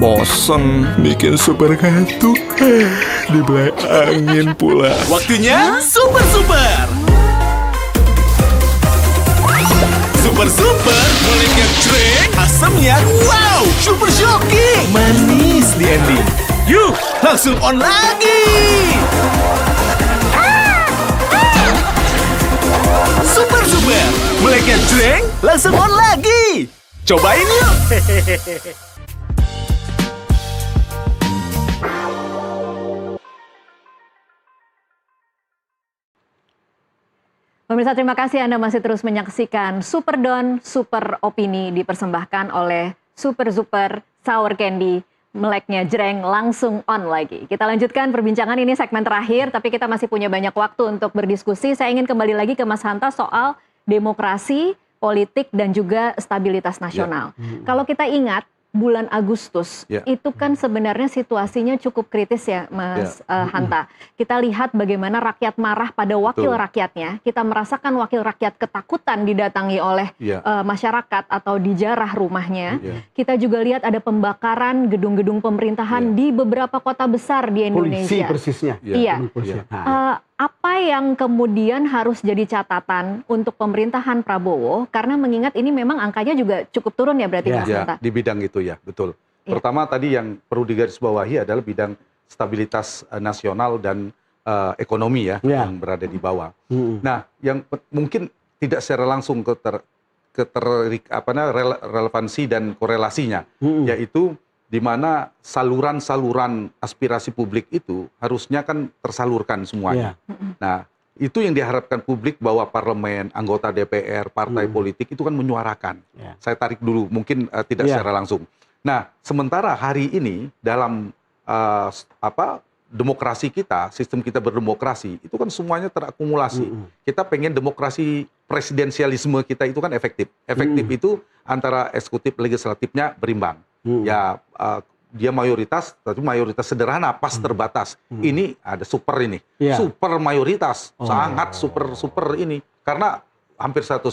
Bosen bikin super kartu di belai angin pula. Waktunya super. Super mulai ngecreng, asamnya wow, super shocking, manis di ending. Yuk, langsung on lagi. Super mulai ngecreng, langsung on lagi. Cobain yuk. Pemirsa, terima kasih Anda masih terus menyaksikan Super Don, Super Opini dipersembahkan oleh Super Sour Candy. Meleknya jreng langsung on lagi. Kita lanjutkan perbincangan, ini segmen terakhir, tapi kita masih punya banyak waktu untuk berdiskusi. Saya ingin kembali lagi ke Mas Hanta soal demokrasi, politik, dan juga stabilitas nasional. Kalau kita ingat, bulan Agustus itu kan sebenarnya situasinya cukup kritis ya Mas Hanta. Kita lihat bagaimana rakyat marah pada wakil rakyatnya. Kita merasakan wakil rakyat ketakutan didatangi oleh masyarakat atau dijarah rumahnya. Kita juga lihat ada pembakaran gedung-gedung pemerintahan di beberapa kota besar di Indonesia. Polisi persisnya. Apa yang kemudian harus jadi catatan untuk pemerintahan Prabowo? Karena mengingat ini memang angkanya juga cukup turun ya berarti Mas Hanta? Di bidang itu ya, betul. Pertama tadi yang perlu digarisbawahi adalah bidang stabilitas nasional dan ekonomi yang berada di bawah. Nah, yang mungkin tidak secara langsung relevansi dan korelasinya, yaitu di mana saluran-saluran aspirasi publik itu harusnya kan tersalurkan semuanya. Nah, itu yang diharapkan publik bahwa parlemen, anggota DPR, partai politik itu kan menyuarakan. Saya tarik dulu, mungkin tidak secara langsung. Nah, sementara hari ini dalam demokrasi kita, sistem kita berdemokrasi, itu kan semuanya terakumulasi. Kita pengen demokrasi presidensialisme kita itu kan efektif. Efektif itu antara eksekutif legislatifnya berimbang. Dia mayoritas, tapi mayoritas sederhana, pas terbatas. Ini ada super ini, super mayoritas, sangat super ini, karena hampir 100%,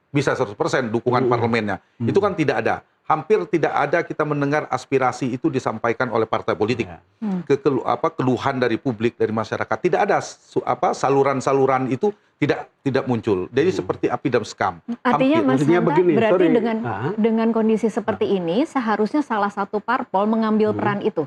bisa 100% dukungan parlemennya. Itu kan tidak ada. Hampir tidak ada kita mendengar aspirasi itu disampaikan oleh partai politik. Keluhan dari publik, dari masyarakat. Tidak ada saluran-saluran itu tidak muncul. Jadi seperti api dalam sekam. Artinya Mas Hanta, berarti dengan kondisi seperti ini, seharusnya salah satu parpol mengambil peran itu?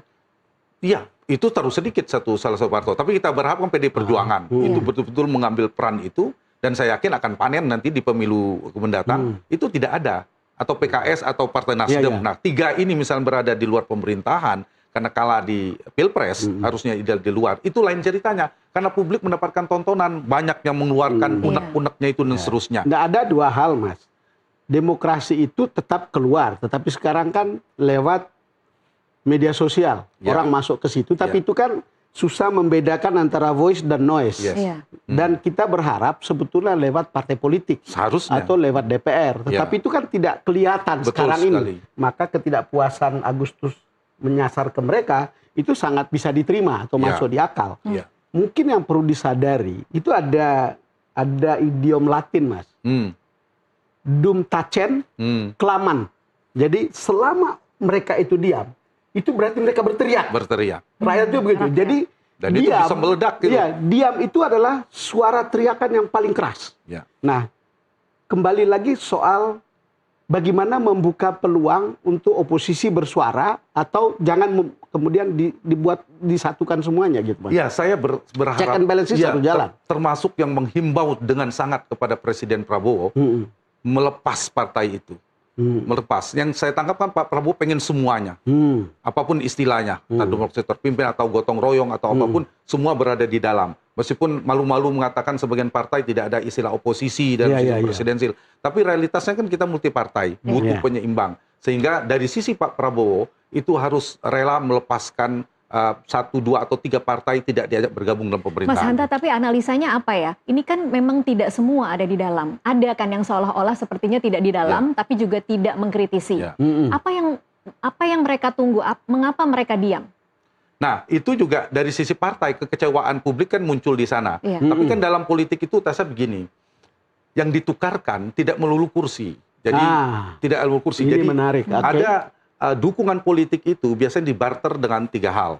Iya, itu terus sedikit salah satu parpol. Tapi kita berharap kan PDI Perjuangan itu betul-betul mengambil peran itu. Dan saya yakin akan panen nanti di pemilu mendatang. Itu tidak ada. Atau PKS atau Partai Nasdem. Nah, tiga ini misalnya berada di luar pemerintahan, karena kalah di Pilpres, harusnya ideal di luar. Itu lain ceritanya. Karena publik mendapatkan tontonan, banyak yang mengeluarkan unek-uneknya itu dan seterusnya. Nggak ada dua hal, Mas. Demokrasi itu tetap keluar, tetapi sekarang kan lewat media sosial. Orang masuk ke situ, tapi itu kan susah membedakan antara voice dan noise. Dan kita berharap sebetulnya lewat partai politik. Seharusnya. Atau lewat DPR. Tetapi itu kan tidak kelihatan sekarang ini. Maka ketidakpuasan Agustus menyasar ke mereka, itu sangat bisa diterima atau masuk di akal. Mungkin yang perlu disadari, itu ada idiom Latin, Mas. Dum tacen, kelaman. Jadi selama mereka itu diam, itu berarti mereka berteriak. Rakyat itu begitu. Jadi dan diam, itu bisa meledak. Gitu. Diam itu adalah suara teriakan yang paling keras. Nah, kembali lagi soal bagaimana membuka peluang untuk oposisi bersuara atau jangan kemudian disatukan semuanya gitu, Mas. Iya, saya berharap check and balances harus jalan. Termasuk yang menghimbau dengan sangat kepada Presiden Prabowo melepas partai itu. Melepas. Yang saya tangkap kan Pak Prabowo pengen semuanya. Apapun istilahnya. Entah demokrasi terpimpin atau gotong royong atau apapun, semua berada di dalam. Meskipun malu-malu mengatakan sebagian partai tidak ada istilah oposisi dan presidensil. Tapi realitasnya kan kita multi partai, butuh penyeimbang. Sehingga dari sisi Pak Prabowo itu harus rela melepaskan 1, 2, atau 3 partai tidak diajak bergabung dalam pemerintahan. Mas Hanta, tapi analisanya apa ya? Ini kan memang tidak semua ada di dalam. Ada kan yang seolah-olah sepertinya tidak di dalam, tapi juga tidak mengkritisi. Apa yang mereka tunggu? Mengapa mereka diam? Nah, itu juga dari sisi partai, kekecewaan publik kan muncul di sana. Tapi kan dalam politik itu tasnya begini, yang ditukarkan tidak melulu kursi. Jadi tidak melulu kursi. Ini jadi menarik. Ada dukungan politik itu biasanya dibarter dengan 3 hal.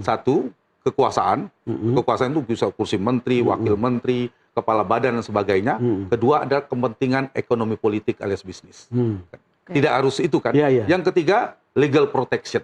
Satu, kekuasaan. Kekuasaan itu bisa kursi menteri, wakil menteri, kepala badan dan sebagainya. Kedua adalah kepentingan ekonomi politik alias bisnis. Tidak harus itu kan. Yang ketiga, legal protection,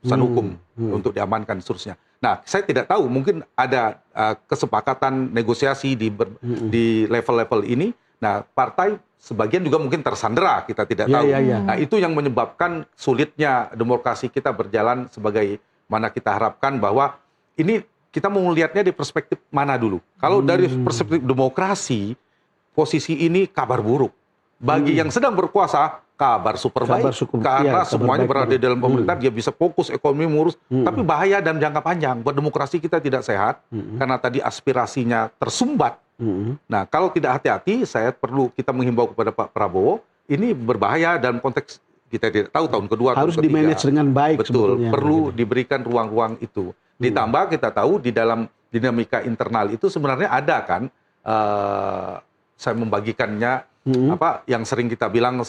urusan hukum untuk diamankan dan seterusnya. Nah, saya tidak tahu, mungkin ada kesepakatan negosiasi di level-level ini. Nah, partai sebagian juga mungkin tersandera, kita tidak tahu. Nah, itu yang menyebabkan sulitnya demokrasi kita berjalan sebagaimana kita harapkan, bahwa ini kita mau melihatnya di perspektif mana dulu. Kalau dari perspektif demokrasi, posisi ini kabar buruk. Bagi yang sedang berkuasa, kabar super baik. Karena semuanya berada di dalam pemerintahan, dia bisa fokus ekonomi mengurus. Tapi bahaya dalam jangka panjang. Buat demokrasi kita tidak sehat, karena tadi aspirasinya tersumbat. Nah, kalau tidak hati-hati, kita menghimbau kepada Pak Prabowo, ini berbahaya dalam konteks kita tidak tahu tahun kedua, harus tahun ketiga. di-manage dengan baik. Betul, perlu diberikan ruang-ruang itu. Ditambah kita tahu di dalam dinamika internal itu sebenarnya ada kan, saya membagikannya, yang sering kita bilang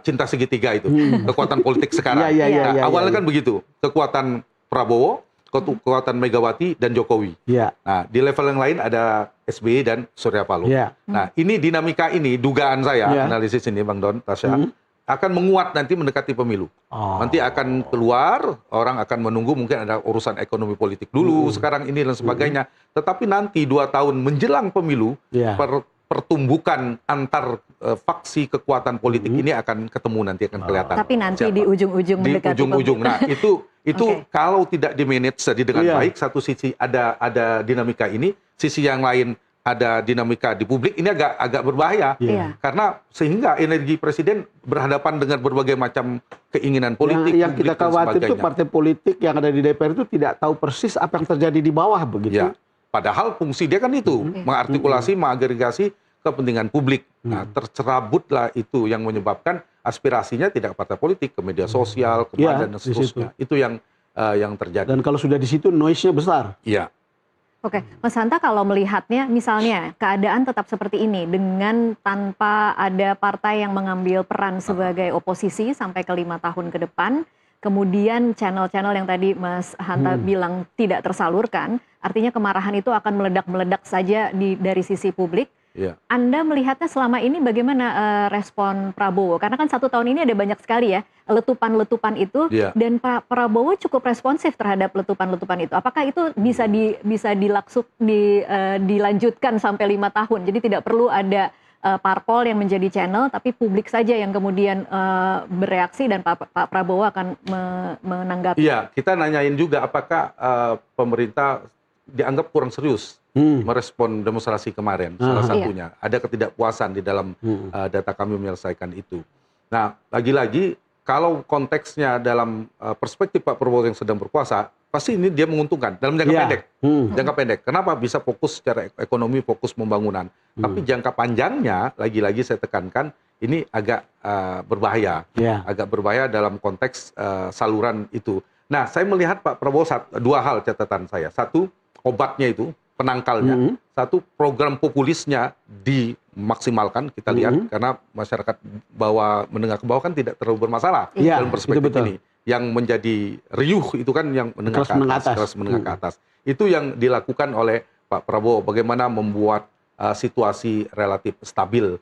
cinta segitiga itu, kekuatan politik sekarang. Awalnya kan begitu, kekuatan Prabowo, kekuatan Megawati dan Jokowi. Nah, di level yang lain ada SBY dan Surya Paloh. Nah, ini dinamika ini, dugaan saya, analisis ini Bang Don, Tasya, akan menguat nanti mendekati pemilu. Nanti akan keluar, orang akan menunggu, mungkin ada urusan ekonomi politik dulu, sekarang ini dan sebagainya. Tetapi nanti 2 tahun menjelang pemilu, pertumbukan antar faksi kekuatan politik ini akan ketemu, nanti akan kelihatan. Tapi nanti di ujung-ujung mendekati ujung-ujung. Nah, itu kalau tidak di-manage dengan baik, satu sisi ada dinamika ini, sisi yang lain ada dinamika di publik, ini agak berbahaya. Karena sehingga energi presiden berhadapan dengan berbagai macam keinginan politik. Yang kita khawatir itu partai politik yang ada di DPR itu tidak tahu persis apa yang terjadi di bawah begitu. Padahal fungsi dia kan itu, mengartikulasi, mengagregasi kepentingan publik. Nah, tercerabutlah itu yang menyebabkan aspirasinya tidak ke partai politik, ke media sosial, ke badan dan seterusnya. Itu yang terjadi. Dan kalau sudah di situ noise-nya besar. Oke, Mas Hanta, kalau melihatnya misalnya keadaan tetap seperti ini dengan tanpa ada partai yang mengambil peran sebagai oposisi sampai ke 5 tahun ke depan, kemudian channel-channel yang tadi Mas Hanta bilang tidak tersalurkan, artinya kemarahan itu akan meledak-meledak saja dari sisi publik. Anda melihatnya selama ini bagaimana respon Prabowo? Karena kan 1 tahun ini ada banyak sekali ya letupan-letupan itu, dan Pak Prabowo cukup responsif terhadap letupan-letupan itu. Apakah itu bisa dilanjutkan sampai 5 tahun? Jadi tidak perlu ada parpol yang menjadi channel, tapi publik saja yang kemudian bereaksi dan Pak Prabowo akan menanggapi. Kita nanyain juga apakah pemerintah dianggap kurang serius merespon demonstrasi kemarin, salah satunya. Ada ketidakpuasan di dalam data kami menyelesaikan itu. Nah, lagi-lagi kalau konteksnya dalam perspektif Pak Prabowo yang sedang berkuasa, pasti ini dia menguntungkan dalam jangka pendek. Jangka pendek. Kenapa? Bisa fokus secara ekonomi, fokus pembangunan. Tapi jangka panjangnya, lagi-lagi saya tekankan, ini agak berbahaya. Agak berbahaya dalam konteks saluran itu. Nah, saya melihat Pak Prabowo 2 hal catatan saya. 1, obatnya itu, penangkalnya. 1, program populisnya dimaksimalkan, kita lihat, karena masyarakat menengah ke bawah kan tidak terlalu bermasalah dalam perspektif ini. Yang menjadi riuh itu kan yang menengah kelas menengah ke atas. Itu yang dilakukan oleh Pak Prabowo, bagaimana membuat situasi relatif stabil,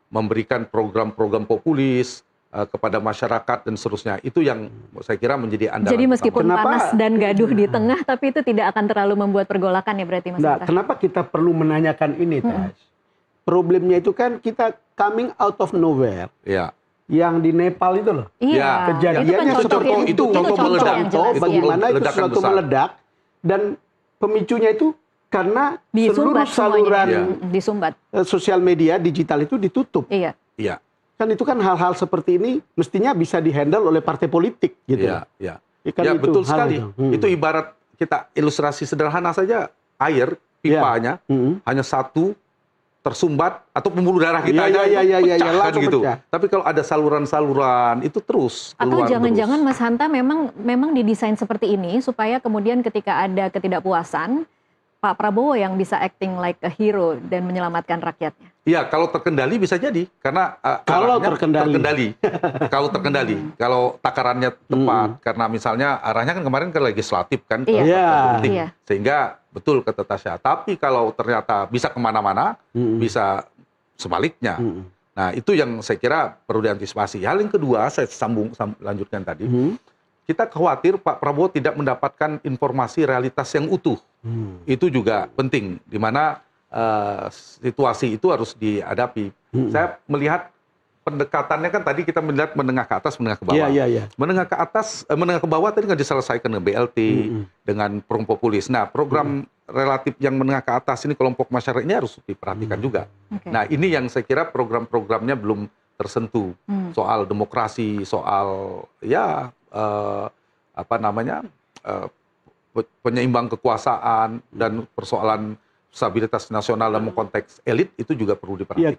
memberikan program-program populis kepada masyarakat dan seterusnya. Itu yang saya kira menjadi andalan. Jadi meskipun panas dan gaduh di tengah, tapi itu tidak akan terlalu membuat pergolakan ya berarti Mas Hanta? Kenapa kita perlu menanyakan ini, Taj? Problemnya itu kan kita coming out of nowhere. Yang di Nepal itu loh. Kejadiannya seperti itu. Contoh bagaimana itu sesuatu meledak, dan pemicunya itu karena seluruh saluran sosial media digital itu ditutup. Kan itu kan hal-hal seperti ini mestinya bisa dihandle oleh partai politik gitu. Betul sekali. Itu ibarat kita ilustrasi sederhana saja, air pipanya hanya 1 tersumbat atau pembuluh darah kita aja pecah gitu. Tapi kalau ada saluran-saluran itu terus keluar. Atau jangan-jangan Mas Hanta memang didesain seperti ini supaya kemudian ketika ada ketidakpuasan, Pak Prabowo yang bisa acting like a hero dan menyelamatkan rakyatnya? Iya, kalau terkendali bisa jadi, karena Kalau arahnya terkendali. kalau terkendali, kalau takarannya tepat, karena misalnya arahnya kan kemarin ke legislatif kan, ke Iya. partai politik. Iya. Sehingga betul kata Tasya. Tapi kalau ternyata bisa kemana-mana, bisa sebaliknya. Nah, itu yang saya kira perlu diantisipasi. Hal yang kedua, saya lanjutkan tadi. Kita khawatir Pak Prabowo tidak mendapatkan informasi realitas yang utuh. Itu juga penting, di mana situasi itu harus dihadapi. Saya melihat pendekatannya kan tadi kita melihat menengah ke atas, menengah ke bawah. Iya. Menengah ke atas, menengah ke bawah tadi nggak diselesaikan dengan BLT, dengan program populis. Nah, program relatif yang menengah ke atas ini kelompok masyarakat ini harus diperhatikan juga. Oke. Nah, ini yang saya kira program-programnya belum tersentuh. Soal demokrasi, soal penyeimbang kekuasaan dan persoalan stabilitas nasional dalam konteks elit itu juga perlu diperhatikan.